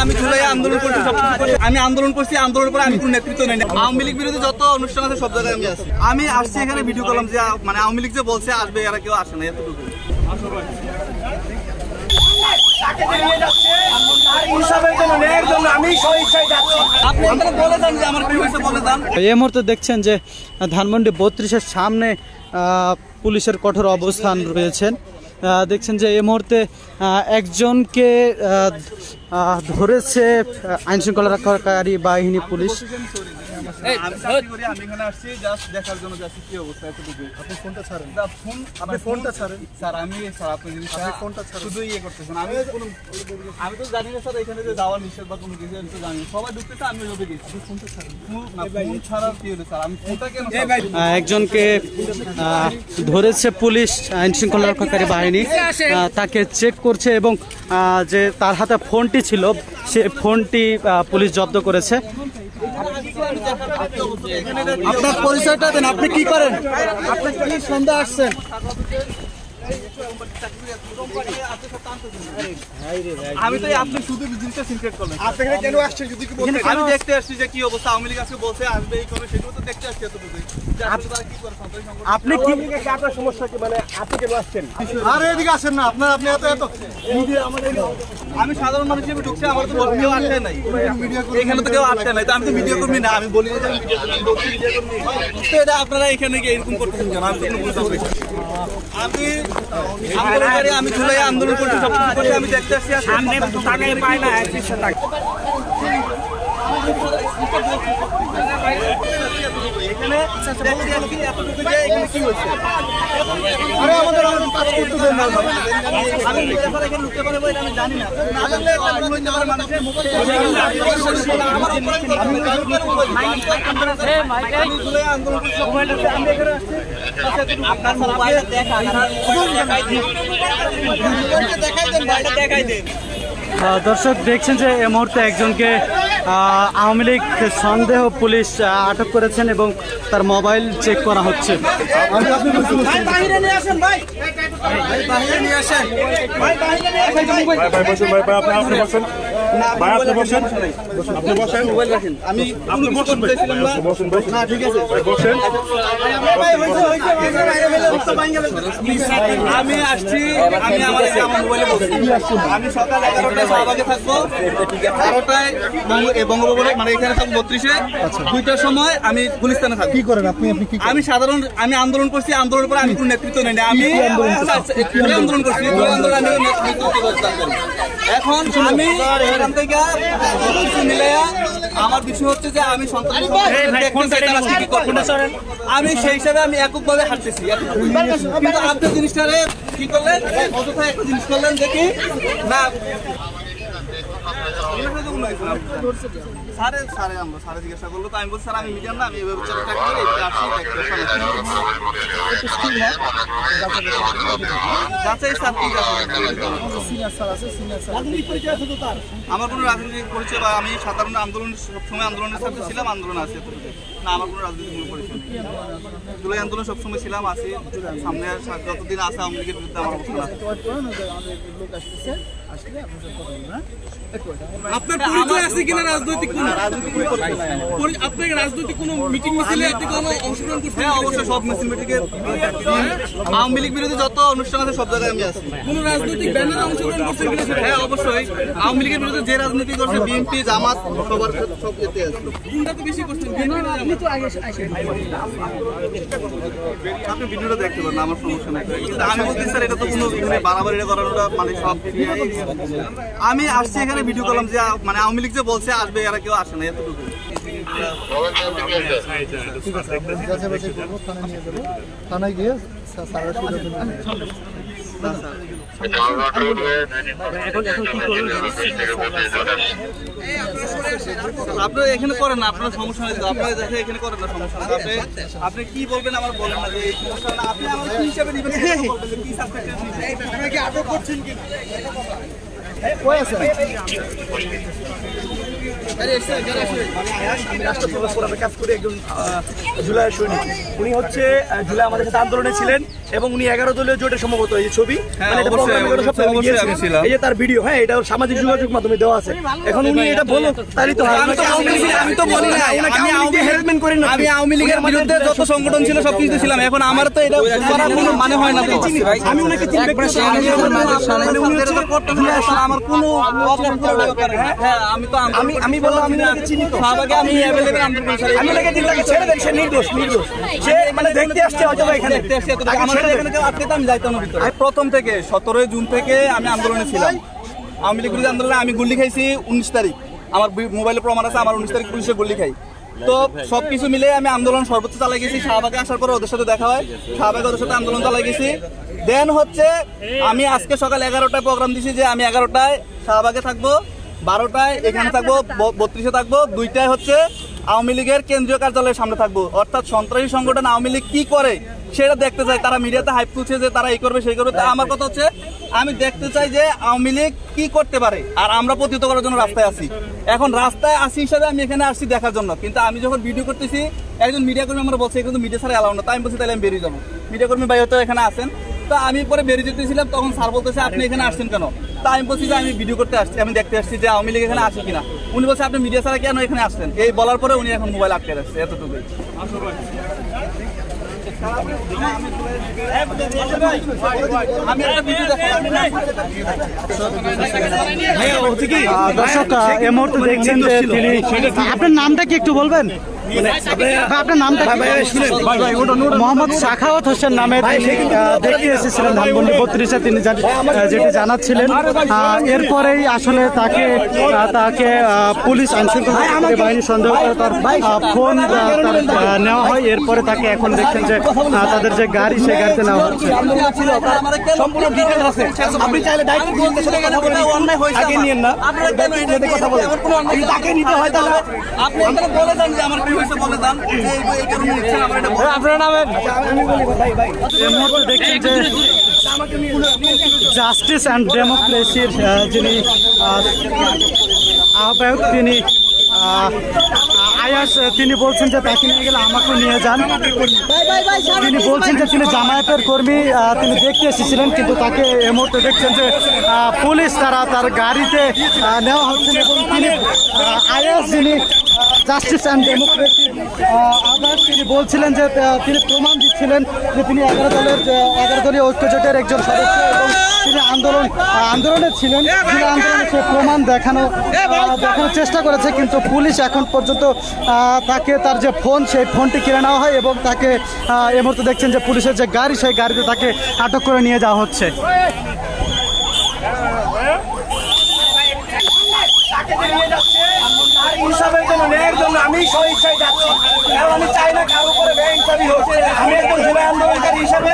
আমি জুলাই আন্দোলন করছি, আমি আন্দোলন করছি, আন্দোলনের পরে আমি কোনো নেতৃত্ব নেই। আওয়ামী লীগ বিরোধী যত অনুষ্ঠান আছে সব জায়গায় আমি আছি। আমি আসছি এখানে ভিডিও করলাম যে মানে আওয়ামী লীগ যে বলছে আসবে, এরা কেউ আসে না, এতটুকু। এই মুহূর্তে দেখছেন যে ধানমন্ডি 32-এর সামনে পুলিশের কঠোর অবস্থান রয়েছেন। দেখছেন যে এই মুহূর্তে একজনকে ধরেছে আইন শৃঙ্খলা রক্ষাকারী বাহিনী পুলিশ। আমি এখানে আসছি জাস্ট দেখার জন্য যাচ্ছি কি অবস্থা, এতটুকু। আপনি ফোনটা ছাড়েন, আপনি ফোনটা ছাড়েন স্যার। আমি স্যার আপনি ফোনটা ছাড়েন, শুধু ইয়ে করতেছেন। আমি তো জানি না স্যার এখানে যে যাওয়ার নিষেধ বা কোনো কিছু, আমি তো জানি সবাই ঢুকতেছে, আমি ওইভাবে গেছি। ফোনটা ছাড়েন, ফোন ছাড়ার কি হলো স্যার? আমি ফোনটা কেন? একজনকে ধরেছে পুলিশ, আইন শৃঙ্খলা রক্ষাকারী বাহিনী তাকে চেক করছে এবং যে তার হাতে ফোনটি ছিল সে ফোনটি পুলিশ জব্দ করেছে। আপনার পরিচয়টা দেন, আপনি কি করেন, আপনি কি সন্ধ্যা আসছেন? আমি তো আপনি শুধু জিনিসটা সিনক্রেট করলেন। আপনি কেন আসছেন যদি কি বলতে? আমি দেখতে আসছি যে কি অবস্থা, আওয়ামী লীগ আজকে বলছে আসবে, এই করবে, সেগুলো তো দেখতে আসছি। এতটুকু আপনি কি আপনার সমস্যা কি, মানে আপনি কেন আসছেন? আরে এদিকে আসেন না, আপনার আপনি এত মিডিয়া আমাদের। আমি সাধারণ মানুষ হিসেবে ঢুকছি, আমার তো কেউ আটকে নাই, এখানে তো কেউ আটকে নাই। তো আমি তো ভিডিও কর্মী না, আমি বলি না ভিডিও কর্মী। তো এটা আপনারা এখানে গিয়ে এরকম করতেছেন কেন? আমি তো কোনো বুঝতে পারছি। আমি আন্দোলনকারী, আমি জুলাই আন্দোলন করছি, সব কিছু করছি, আমি দেখতে আসছি। সামনে তাকাই পায় না, একদিকে তাকাই। এখানে এতটুকু যে এখানে কি হচ্ছে? আরে আমাদের কাজ করতে দেন না। আমি এখানে ঢুকতে পারবো এটা আমি জানি না। না জানলে মানুষের মোবাইল আপনার মোবাইলটা দেখাই দেন। দর্শক দেখছেন যে এই মুহূর্তে একজনকে আওয়ামী লীগ সন্দেহ পুলিশ আটক করেছেন এবং তার মোবাইল চেক করা হচ্ছে। আমি আসছি, আমি আমার মোবাইলে বলছি আমি সকাল 11টায় শাহবাগে থাকবো, 12টায় বঙ্গভবনে, মানে এখানে থাকবো 32-এ, 2টার সময় আমি গুলিস্তানে থাকবো। কি করেন আপনি? আমি সাধারণ, আমি আন্দোলন করছি, আন্দোলনের পরে আমি কোনো নেতৃত্ব নেই। আমি আন্দোলন করছি, এখন আমি এখান থেকে আমার বিষয় হচ্ছে যে আমি আমি সেই হিসাবে আমি এককভাবে হাঁটতেছি, কিন্তু আপনি জিনিসটা কি করলেন, অযথা একটা জিনিস করলেন দেখি না। স্যারে জিজ্ঞাসা করলো, তো আমি বলছি স্যার আমি মিডিয়াম না, আমি এভাবে যাচাই স্যার ঠিক আছে। আমার কোনো রাজনৈতিক পরিচয় বা আমি সাধারণ আন্দোলন সবসময় আন্দোলনের সাথে ছিলাম, আন্দোলন আছে না, আমার কোনো রাজনৈতিক পরিচয় নেই। জুলাই আন্দোলন সবসময় ছিলাম, আছি, সামনে যতদিন আছে আওয়ামী লীগের বিরুদ্ধে আমার অবস্থান আছে। আপনার পরিচয় আছে কিনা রাজনৈতিক কোনো? আপনার রাজনৈতিক কোনো মিটিং মিছিলে আপনি কোনো অংশগ্রহণ করছেন? হ্যাঁ অবশ্যই, সব মিছিল মিটিংয়ে আওয়ামী লীগ বিরোধী যত অনুষ্ঠান আছে সব জায়গায় আমি আছি। কোন রাজনৈতিক ব্যানারে অংশগ্রহণ করছেন কিনা? হ্যাঁ অবশ্যই, আওয়ামী লীগের বিরুদ্ধে যে রাজনীতি করছে বিএনপি, জামাত, সবার সব এতে আছে। কোনটা তো বেশি করছেন? আপনি ভিডিওটা দেখতে পারেন, আমার সমস্যা নাই, কিন্তু আমি বলছি স্যার এটা তো কোনো বাড়াবাড়ি করানোটা মানে সব। আমি আসছি এখানে ভিডিও করলাম যে মানে আওয়ামী লীগ যে বলছে আসবে, এরা কেউ আসে না, এতটুকু। থানায় গিয়ে আপনারা এখানে করেন না, আপনার সমস্যা নেই, আপনারা দেখে এখানে করেন না, সমস্যা নেই। আপনি কি বলবেন আমার বলেন না যে এই সমস্যা না, আপনি আমার কি হিসাবে দিবেন, কি সাবজেক্ট আটক করছেন কিনা। আমি রাষ্ট্র প্রবেশ ফোরামে কাজ করি, একজন জুলাইয়ের সৈনিক। উনি হচ্ছে জুলাই আমাদের সাথে আন্দোলনে ছিলেন এবং উনি 11 দলীয় জোটের সম্ভবত এই যে ছবি, মানে এটা প্রোগ্রামে গত সপ্তাহে গিয়েছিলেন। এই যে তার ভিডিও, হ্যাঁ, এটা ওর সামাজিক যোগাযোগ মাধ্যমে দেওয়া আছে। এখন উনি এটা বলো, তারই তো আমি তো বলি না, আমি হেল্পমেন্ট করি না। আমি আওয়ামী লীগের বিরুদ্ধে যত সংগঠন ছিল সবকিছু ছিলাম। এখন আমার তো এটা করার কোনো মানে হয় না। আমি ওনাকে চিনি, আমার কোনো আমি বললাম আমি ওনাকে চিনি তো। শাহবাগে আমি অ্যাভেলেবল আন্দোলন করি। আমি ওনাকে দিন তাকে ছেড়ে দেন, সে নির্দোষ। সে মানে দেখতে আসছে হয়তো বা এখানে। আমি প্রথম থেকে 17 জুন থেকে আমি আন্দোলনে ছিলাম। আওয়ামী লীগ বিরোধী আন্দোলনে আমি গুলি খাইছি 19 তারিখ। আমার মোবাইলে প্রমাণ আছে, আমার 19 তারিখ পুলিশে গুলি খাই। তো সবকিছু মিলে আমি আন্দোলন সর্বোচ্চ চালাই গেছি। শাহবাগে আসার পরে ওদের সাথে দেখা হয়, শাহবাগে ওদের সাথে আন্দোলন চালাই গেছি। দেন হচ্ছে আমি আজকে সকাল 11টায় প্রোগ্রাম দিছি যে আমি 11টায় শাহবাগে থাকবো, 12টায় এখানে থাকবো, 32-এ থাকবো, 2টায় হচ্ছে আওয়ামী লীগের কেন্দ্রীয় কার্যালয়ের সামনে থাকবো। অর্থাৎ সন্ত্রাসী সংগঠন আওয়ামী লীগ কি করে সেটা দেখতে চাই। তারা মিডিয়াতে হাইপ তুলছে যে তারা এই করবে সেই করবে। তা আমার কথা হচ্ছে আমি দেখতে চাই যে আওয়ামী লীগ কি করতে পারে, আর আমরা প্রতিহত করার জন্য রাস্তায় আছি। এখন রাস্তায় আসি হিসাবে আমি এখানে আসছি দেখার জন্য, কিন্তু আমি যখন ভিডিও করতেছি একজন মিডিয়া কর্মী আমার বলছে কিন্তু মিডিয়া ছাড়া এলাও না। তাই আমি বলছি তাহলে আমি বেরিয়ে যাবো। মিডিয়া কর্মী ভাই হয়তো এখানে আসেন। তো আমি পরে বেরিয়ে যেতেছিলাম, তখন স্যার বলতেছে আপনি এখানে আসছেন কেন? তা আমি বলছি যে আমি ভিডিও করতে আসছি, আমি দেখতে আসছি যে আওয়ামী লীগ এখানে আসে কিনা। উনি বলছে আপনি মিডিয়া ছাড়া কেন এখানে আসছেন? এই বলার পরে উনি এখন মোবাইল আটকে রাখছে, এতটুকুই। আমি একটা ভিডিও দর্শক এই মুহূর্তে দেখছেন যে তিনি, আপনার নামটা কি একটু বলবেন? আপনার নামটা মোহাম্মদ সাখাওয়াত হোসেন নামে দেখতে এসেছিলেন ধানমন্ডি 32-এ, তিনি যেটি জানাচ্ছিলেন। এরপরেই আসলে তাকে পুলিশ আইনশৃঙ্খলা বাহিনী সন্দেহ করে তার ফোন নেওয়া হয়। এরপরে তাকে এখন দেখছেন যে তাদের যে গাড়ি, সেই গাড়িতে নেওয়া হচ্ছে। সম্পূর্ণ ডিটেইলস আছে, আপনি চাইলে ডাইরেক্ট অন্যায় হয়েছে আগে নিয়েন না, কথা বলেন। তাকে নিতে হয় তাহলে আপনি এখানে বলে দেন যে আমার কি হয়েছে, বলে দেন এই কারণে নিচ্ছেন আমার এটা আপনার নামের আমি বলি ভাই এই মুহূর্তে দেখছেন যে জাস্টিস অ্যান্ড ডেমোক্রেসির যিনি আহ্বায়ক, তিনি আয়াস, তিনি বলছেন যে তাকে নিয়ে গেলে আমাকে নিয়ে যান। তিনি বলছেন যে তিনি জামায়াতের কর্মী, তিনি দেখতে এসেছিলেন, কিন্তু তাকে এই মুহূর্তে দেখছেন যে পুলিশ তার গাড়িতে নেওয়া হচ্ছেন। এবং তিনি আয়াস, যিনি জাস্টিস অ্যান্ড ডেমোক্রেসি আদালত, তিনি বলছিলেন যে তিনি প্রমাণ দিচ্ছিলেন যে তিনি 11 দলীয় ঐক্যজোটের একজন সদস্য এবং তিনি আন্দোলনে ছিলেন। তিনি আন্দোলনে সে প্রমাণ দেখানোর চেষ্টা করেছে, কিন্তু পুলিশ এখন পর্যন্ত তাকে তার যে ফোন, সেই ফোনটি কিনে নেওয়া হয় এবং তাকে এই মুহূর্তে দেখছেন যে পুলিশের যে গাড়ি, সেই গাড়িতে তাকে আটক করে নিয়ে যাওয়া হচ্ছে। ইনসাফের জন্য, ন্যায়ের জন্য আমি স্বইচ্ছায় যাচ্ছি, কারণ আমি চাই না কারো উপরে বেআইনসাফি হোক। আমি একজন জুলাই আন্দোলনকারী হিসাবে